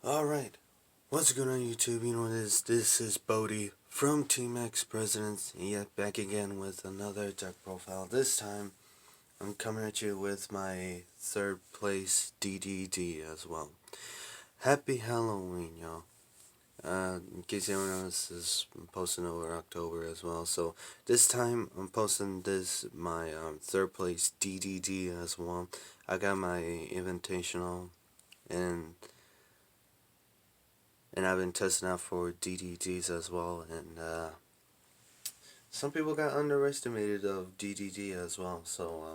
Alright, what's going on YouTube? You know what it is? This is Bodhi from Team X Presidents, yet back again with another deck profile. This time, I'm coming at you with my third place DDD as well. Happy Halloween, y'all. In case you don't know, this is posting over October as well. So this time, I'm posting my third place DDD as well. I got my invitational and I've been testing out for DDDs as well, and some people got underestimated of DDD as well. So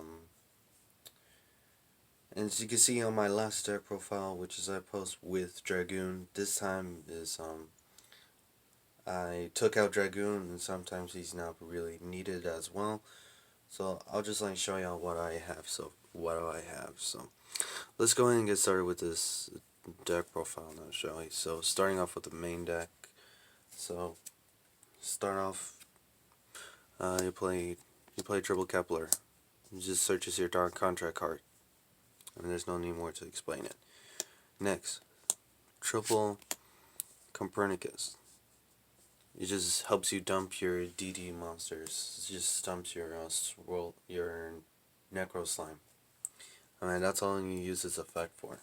and as you can see on my last deck profile, which is I post with Dragoon, this time is I took out Dragoon, and sometimes he's not really needed as well. So I'll just show y'all what I have. So let's go ahead and get started with this deck profile now, shall we? So starting off with the main deck. So start off, you play triple Kepler. It just searches your dark contract card. I mean, there's no need more to explain it. Next, triple Copernicus. It just helps you dump your DD monsters. It just dumps your your Necro Slime. I mean, that's all you use this effect for.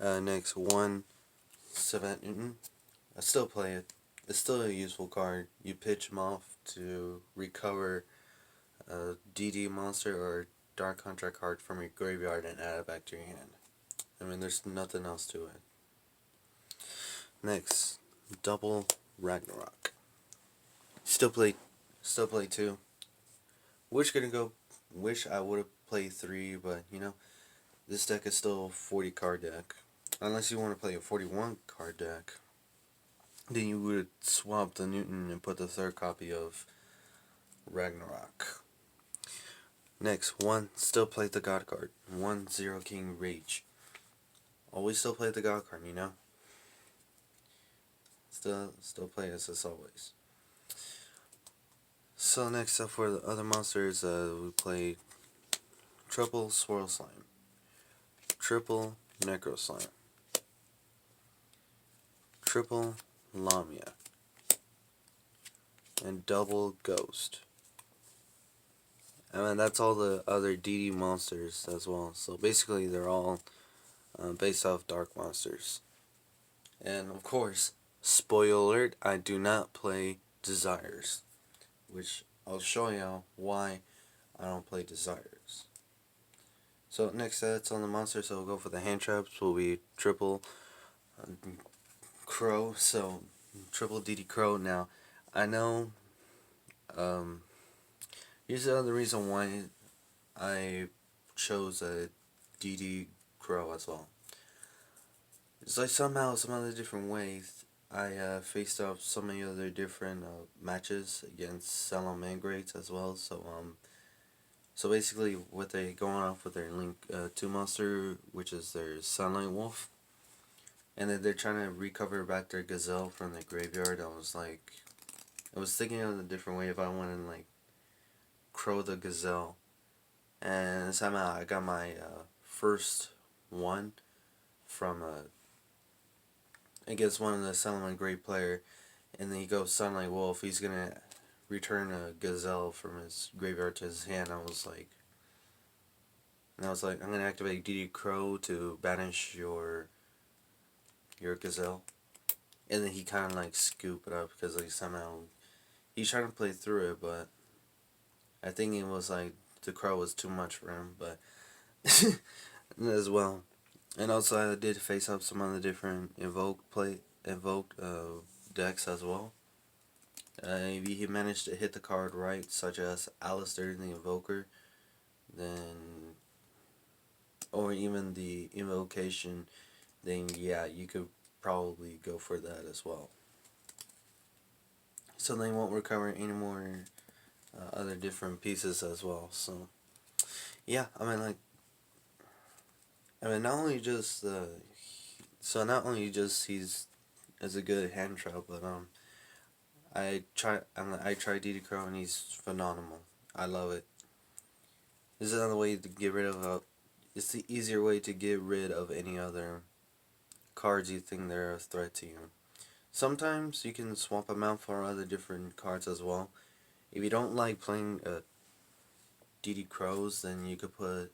Next, 1 Savant Newton. I still play it. It's still a useful card. You pitch him off to recover a DD monster or dark contract card from your graveyard and add it back to your hand. I mean, there's nothing else to it. Next, double Ragnarok. Still play 2. Wish I would have played 3, but you know, this deck is still a 40 card deck. Unless you want to play a 41 card deck, then you would swap the Newton and put the third copy of Ragnarok. Next, still play the God card. 1 Zero King Rage. Always still play the God card, you know? Still play this as always. So next up for the other monsters, we play triple Swirl Slime, triple Necro Slime, triple Lamia, and double Ghost. And that's all the other DD monsters as well. So basically they're all based off dark monsters. And of course, spoiler alert, I do not play Desires, which I'll show you why I don't play Desires. So next that's on the monster, so we'll go for the hand traps. Will be triple Crow, so triple DD Crow. Now, I know, here's the other reason why I chose a DD Crow as well. It's like somehow, some other different ways, I faced off so many other different matches against Salamangreats as well. So basically, what they going off with their Link 2 monster, which is their Sunlight Wolf, and then they're trying to recover back their Gazelle from the graveyard. I was thinking of a different way if I wanted to Crow the Gazelle, and somehow I got my first one from against one of the Salamangreat player, and then he goes Sunlight Wolf. He's gonna return a Gazelle from his graveyard to his hand. I was like, I'm gonna activate DD Crow to banish your Gazelle, and then he kind of scoop it up because somehow he's trying to play through it, but I think it was the Crow was too much for him, but as well. And also I did face up some other different invoked decks as well. If he managed to hit the card right, such as Alistair the Invoker, then, or even the Invocation, then yeah, you could probably go for that as well. So they won't recover any more other different pieces as well. So yeah, I mean not only just he's as a good hand trap, but I try DD Crow and he's phenomenal. I love it. This is another way to get rid of it's the easier way to get rid of any other cards you think they're a threat to you. Sometimes you can swap them out for other different cards as well. If you don't like playing DD Crows, then you could put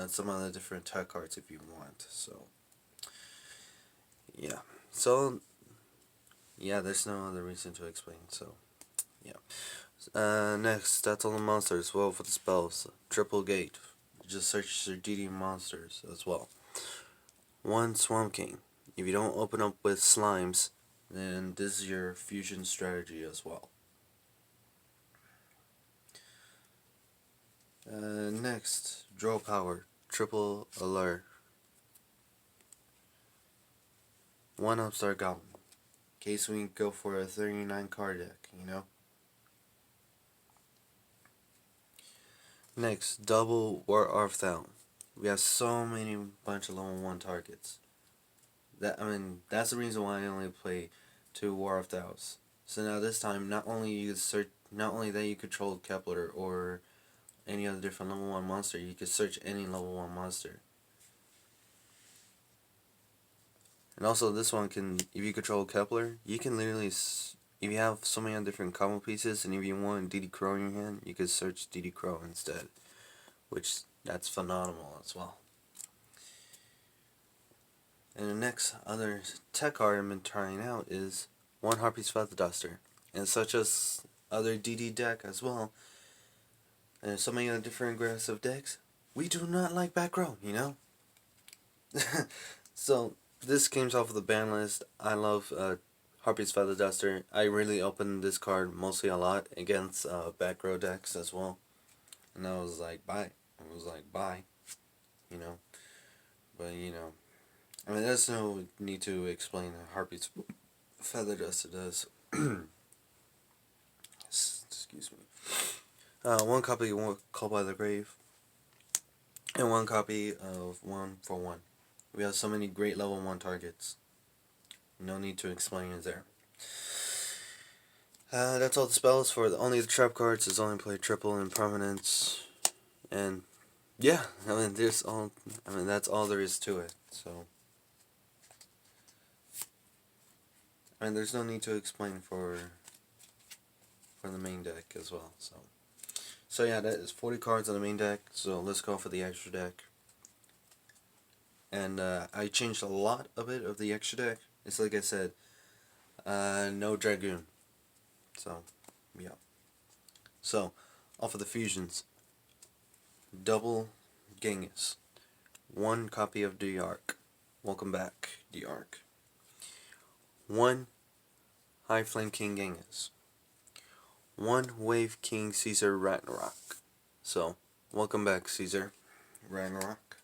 some other different tech cards if you want. So yeah. So yeah, there's no other reason to explain. So yeah. Next, that's all the monsters. Well, for the spells, triple gate. Just search your DD monsters as well. One Swamp King. If you don't open up with slimes, then this is your fusion strategy as well. Next, draw power, triple alert. One Upstart Goblin. In case we go for a 39 card deck, you know. Next, double War Arfthal. We have so many bunch of level 1 targets. That's the reason why I only play 2 War Arfthals. So now this time, not only that you control Kepler or any other different level 1 monster, you can search any level 1 monster. And also this one can, if you control Kepler, you can literally, if you have so many different combo pieces, and if you want DD Crow in your hand, you can search DD Crow instead. Which, that's phenomenal as well. And the next other tech card I've been trying out is one Harpy's Feather Duster. And such as other DD deck as well, and so many other different aggressive decks, we do not like back row, you know? So, this came off of the ban list. I love Harpy's Feather Duster. I really opened this card mostly a lot against back row decks as well. And I was like, bye. You know? But, you know, there's no need to explain Harpy's Feather Duster does. Excuse me. One copy of Call by the Grave, and one copy of 1/1. We have so many great level 1 targets. No need to explain it there. That's all the spells for only the trap cards. Is only play triple and prominence, and yeah, that's all there is to it. So, there's no need to explain for the main deck as well. So yeah, that is 40 cards on the main deck. So let's go for the extra deck. And I changed a lot of it of the extra deck. It's like I said, no Dragoon. So yeah. So off of the fusions, double Genghis, one copy of D'Arc. Welcome back, D'Arc. One High Flame King Genghis. One Wave King Caesar Ragnarok. So, welcome back, Caesar Ragnarok.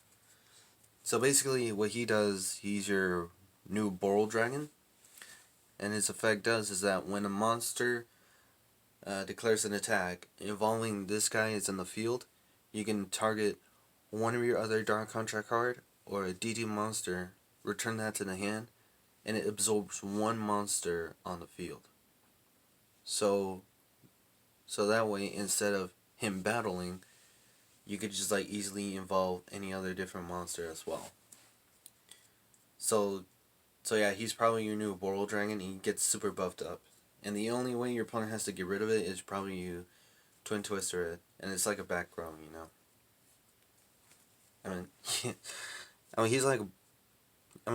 So basically, what he does, he's your new Boral Dragon. And his effect does is that when a monster declares an attack involving this guy is in the field, you can target one of your other Dark Contract card or a DD monster, return that to the hand, and it absorbs one monster on the field. So that way, instead of him battling, you could just easily involve any other different monster as well. So yeah, he's probably your new Boral Dragon. He gets super buffed up, and the only way your opponent has to get rid of it is probably you Twin Twister it, and it's like a back row, you know. He's like,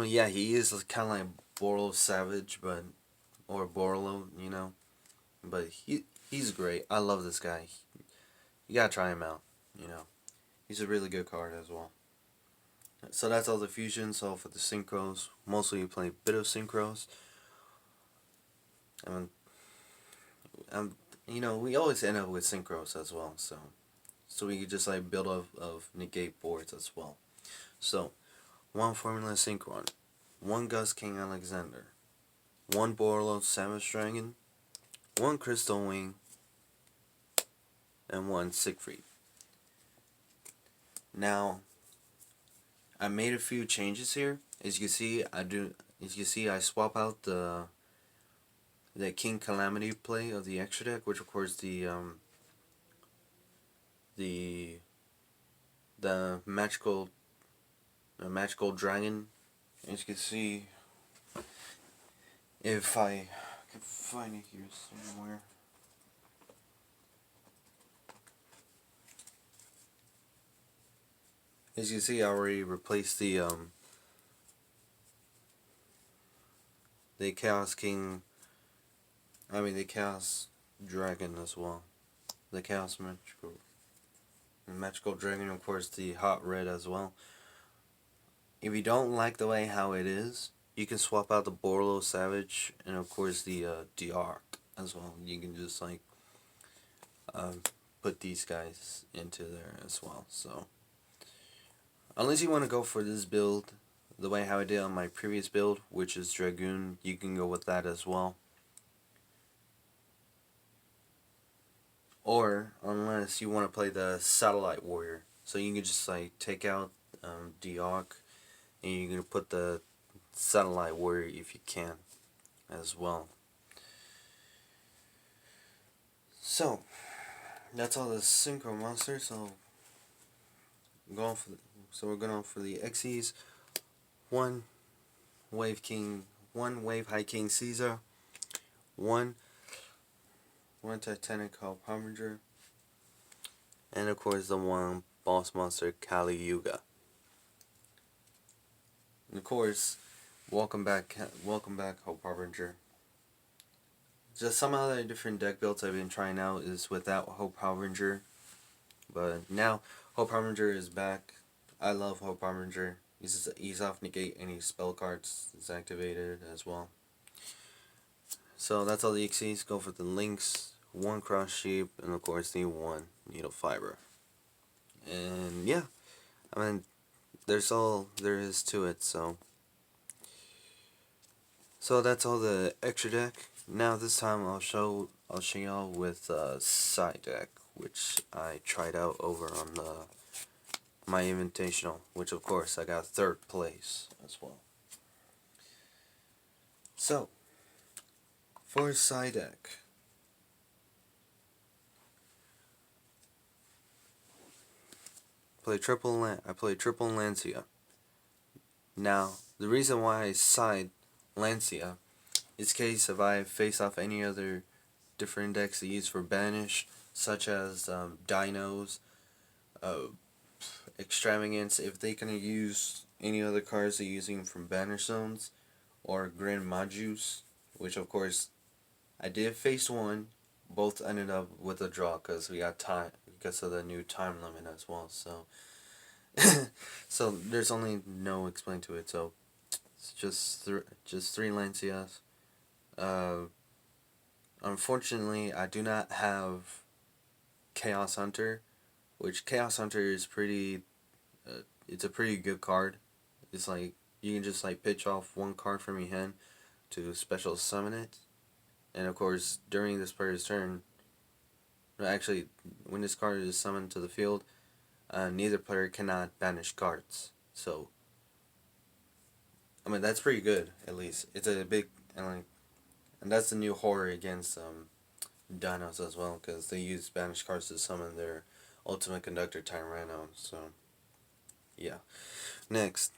yeah, he is kind of like Boral Savage, or Borlo, you know. But he's great. I love this guy. You gotta try him out, you know. He's a really good card as well. So that's all the fusions. So for the synchros, mostly you play a bit of synchros. We always end up with synchros as well. So we could just build up of negate boards as well. So, one Formula Synchron, one Gus King Alexander, one Borlo Savage Dragon, one Crystal Wing, and one Siegfried. Now, I made a few changes here. As you can see, I swap out the King Calamity play of the extra deck, which of course the the magical dragon. As you can see, if I can find it here somewhere. As you can see, I already replaced the Chaos King. The Chaos Dragon as well. The Chaos Magical Dragon, of course, the Hot Red as well. If you don't like the way how it is, you can swap out the Borlo Savage and of course the Arc as well. You can just like put these guys into there as well. So unless you want to go for this build the way how I did on my previous build, which is Dragoon, you can go with that as well. Or unless you want to play the Satellite Warrior, so you can just like take out the Arc and you can put the Satellite Warrior if you can as well. So that's all the synchro monsters. So we're going for the Xyz. One Wave High King Caesar. One Titanic Harbinger. And of course the one boss monster Kali Yuga. And of course, welcome back Hope Harbinger. Just some other different deck builds I've been trying out is without Hope Harbinger, but now Hope Harbinger is back. I love Hope Harbinger. He's off negate any spell cards is activated as well. So that's all the Xyz. Go for the links, one cross sheep, and of course the one needle fiber. And yeah, there's all there is to it. So that's all the extra deck. Now this time I'll show y'all with side deck, which I tried out over on my invitational, which of course I got 3rd place as well. So for side deck, I play triple Lancia. Now the reason why I side Lancia is case if I face off any other different decks they use for banish, such as Dinos, Extravagance, if they can use any other cards they're using from banish zones, or Grand Majus, which of course I did face one. Both ended up with a draw because we got time because of the new time limit as well. So so there's only no explain to it. So it's just 3 Lancias. Unfortunately, I do not have Chaos Hunter, which Chaos Hunter is pretty. It's a pretty good card. It's like you can just like pitch off one card from your hand to special summon it, and of course during this player's turn, actually when this card is summoned to the field, neither player cannot banish cards. So that's pretty good. At least it's a big and that's the new horror against Dinos as well, because they use banish cards to summon their Ultimate Conductor Tyranno. So yeah. Next,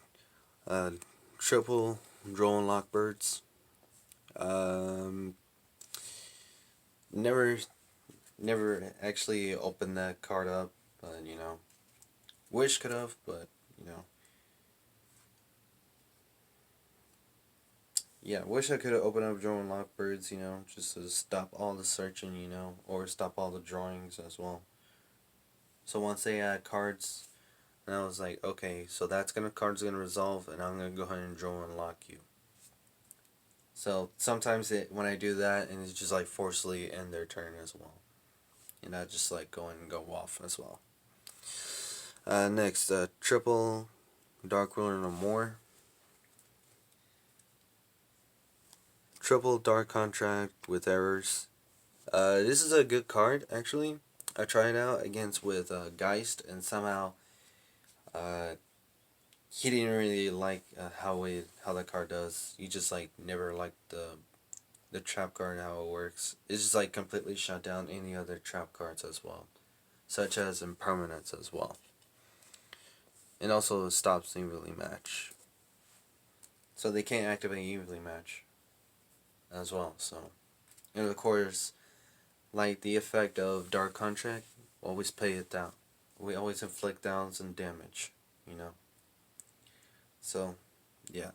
triple Drone Lockbirds. Never actually opened that card up, but wish could have, but yeah, wish I could have opened up Drone Lockbirds, just to stop all the searching, or stop all the drawings as well. So once they add cards, and I was like, okay, so card's gonna resolve, and I'm gonna go ahead and draw and lock you. So sometimes when I do that, and it's just like forcefully end their turn as well, and I just like go off as well. Next, triple Dark Ruler No More. Triple Dark Contract with Errors. This is a good card actually. I tried it out against with Geist, and somehow he didn't really like how the card does. He just like never liked the trap card and how it works. It's just like completely shut down any other trap cards as well, such as impermanence as well. And also it stops evenly match. So they can't activate evenly match as well. So, and of course, like the effect of Dark Contract, always pay it down. We always inflict downs and damage, you know. So, yeah.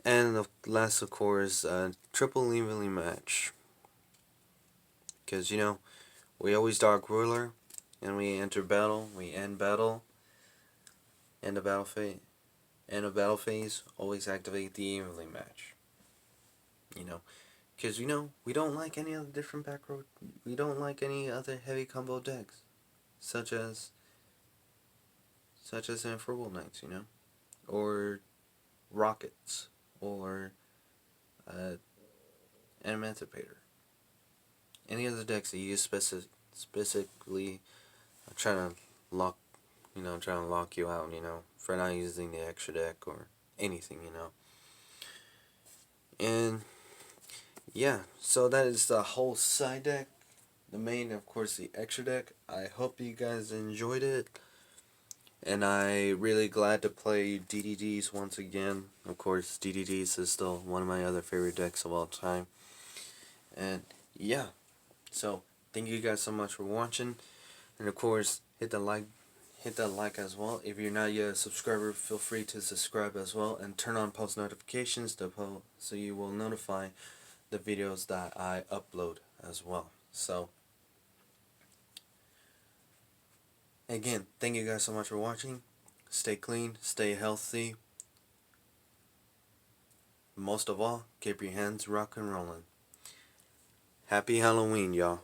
And the last, of course, triple evenly match. Because, you know, we always Dark Ruler, and we enter battle, we end battle, end the battle phase. End of battle phase, always activate the evenly match. You know, because, you know, we don't like any other different back row. We don't like any other heavy combo decks, such as Infernal Knights, you know, or Rockets, or Emancipator. Any other decks that you specifically trying to lock, trying to lock you out, for not using the extra deck or anything, And yeah, so that is the whole side deck. The main, of course, the extra deck. I hope you guys enjoyed it. And I really glad to play DDDs once again. Of course, DDDs is still one of my other favorite decks of all time. And yeah, so thank you guys so much for watching. And of course, hit that like as well. If you're not yet a subscriber, feel free to subscribe as well, and turn on post notifications so you will notify the videos that I upload as well. So again, thank you guys so much for watching. Stay clean, stay healthy. Most of all, keep your hands rock and rolling. Happy Halloween, y'all.